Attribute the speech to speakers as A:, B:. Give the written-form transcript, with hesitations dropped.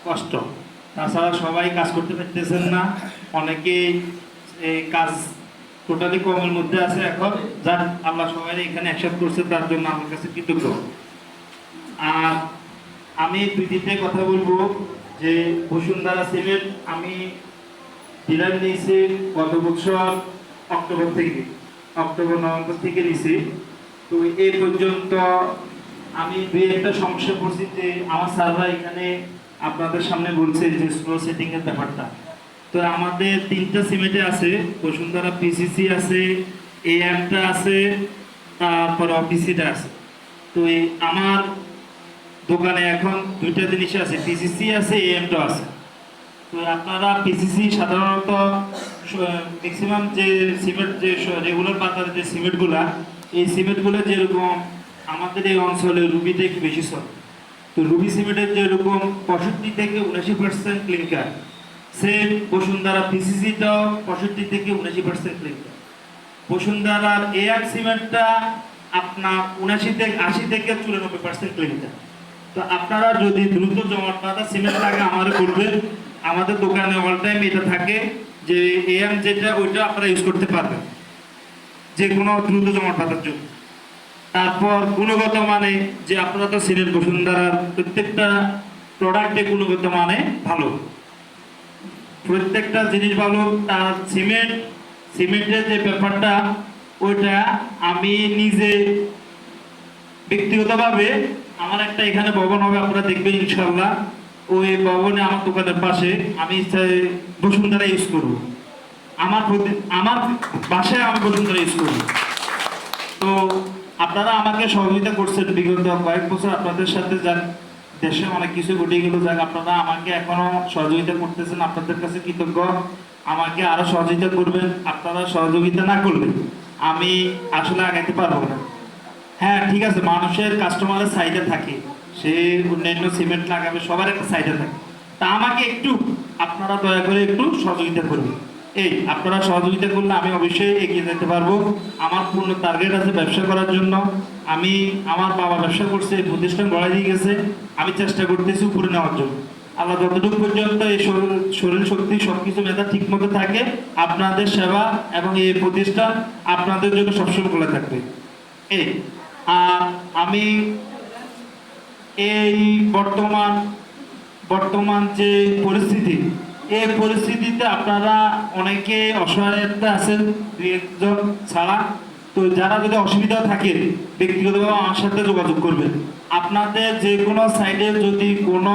A: কষ্ট। তাছাড়া সবাই কাজ করতে পারতেছেন না, অনেকেই এই কাজ টোটালি কমের মধ্যে আছে। এখন যার আল্লাহ সবাই এখানে একসাথে করছে, তার জন্য আমার কাছে কৃতজ্ঞ। আর আমি দুই দিকে কথা বলবো যে বসুন্ধরা সিমেন্ট আমি ডিলার নিয়েছি গত বছর অক্টোবর নভেম্বর থেকে নিয়েছি। তো এই পর্যন্ত আমি দুই একটা সমস্যা পড়ছি যে আমার সার্ভার এখানে আপনাদের সামনে বলছে যে স্লো সেটিং এর ব্যাপারটা। তো আমাদের তিনটা সিমেন্টে আছে, বসুন্ধরা পিসিসি আছে, এএমটা আছে, তারপর অপিসিটা আছে। তো এই আমার দোকানে এখন দুইটা জিনিস আছে, পিসিসি আছে, এএমটা আছে। তো আপনারা পিসিসি সাধারণত ম্যাক্সিমাম যে সিমেন্ট, যে রেগুলার বাজারে যে সিমেন্টগুলা, এই সিমেন্টগুলো যেরকম আমাদের এই অঞ্চলে রুবিতে একটু বেশি চলে। তো রুবি সিমেন্টের যেরকম 65 থেকে 79% ক্লিনকার, সেম বসুন্ধরা পিসিসিটাও 65 থেকে 79% ক্লিনকার। বসুন্ধরার এআর সিমেন্টটা আপনার 80 থেকে 94% ক্লিনকার। তো আপনারা যদি দ্রুত জমাট বাঁধা সিমেন্ট লাগে আমার করবেন, আমাদের দোকানে অল টাইম এটা থাকে যে এএম যেটা ওইটা আপনারা ইউজ করতে পারবেন যে কোনো দ্রুত জমাট বাঁধার জন্য। তারপর গুণগত মানে, যে আপনারা তো ছিলেন বসুন্ধরার প্রত্যেকটা প্রোডাক্টে গুণগত মানে ভালো, প্রত্যেকটা জিনিস ভালো। তার সিমেন্টের যে ব্যাপারটা ওইটা আমি নিজে ব্যক্তিগতভাবে, আমার একটা এখানে ভবন হবে আপনারা দেখবেন ইনশাল্লাহ, ওই ভবনে আমার দোকানের পাশে আমি বসুন্ধরা ইউজ করব। আমার বাসায় আমি বসুন্ধরা ইউজ করব। তো আপনারা আমাকে সহযোগিতা করছেন বিগত কয়েক বছর, আপনাদের সাথে যান দেশে অনেক কিছু ঘটে গেল, যাক আপনারা আমাকে এখনো সহযোগিতা করতেছেন, আপনাদের কাছে কৃতজ্ঞ। আমাকে আরো সহযোগিতা করবেন, আপনারা সহযোগিতা না করলে আমি আসলে আগাইতে পারবো না। হ্যাঁ ঠিক আছে, মানুষের কাস্টমারের চাহিদা থাকে, সে অন্যান্য সিমেন্ট লাগাবে, সবার একটা চাহিদা থাকে। তা আমাকে একটু আপনারা দয়া করে একটু সহযোগিতা করবেন। এই আপনারা সহযোগিতা করলে আমি অবশ্যই এগিয়ে যেতে পারবো। আমার পূর্ণ টার্গেট আছে ব্যবসা করার জন্য। আমার বাবা ব্যবসা করছে, প্রতিষ্ঠান গড়াই দিয়ে গেছে, আমি চেষ্টা করতেছি উপরে নেওয়ার জন্য। আল্লাহ যতটুকু পর্যন্ত এই শরীর শক্তি সবকিছু মেধা ঠিক মতো থাকে, আপনাদের সেবা এবং এই প্রতিষ্ঠান আপনাদের জন্য সবসময় খোলা থাকবে। এই আর আমি এই বর্তমান যে পরিস্থিতি, এই পরিস্থিতিতে আপনারা অনেকে অসহায়তা আছেন দুই একজন ছাড়া। তো যারা যদি অসুবিধা থাকে ব্যক্তিগতভাবে আমার সাথে যোগাযোগ করবেন। আপনাদের যে কোনো সাইডে যদি কোনো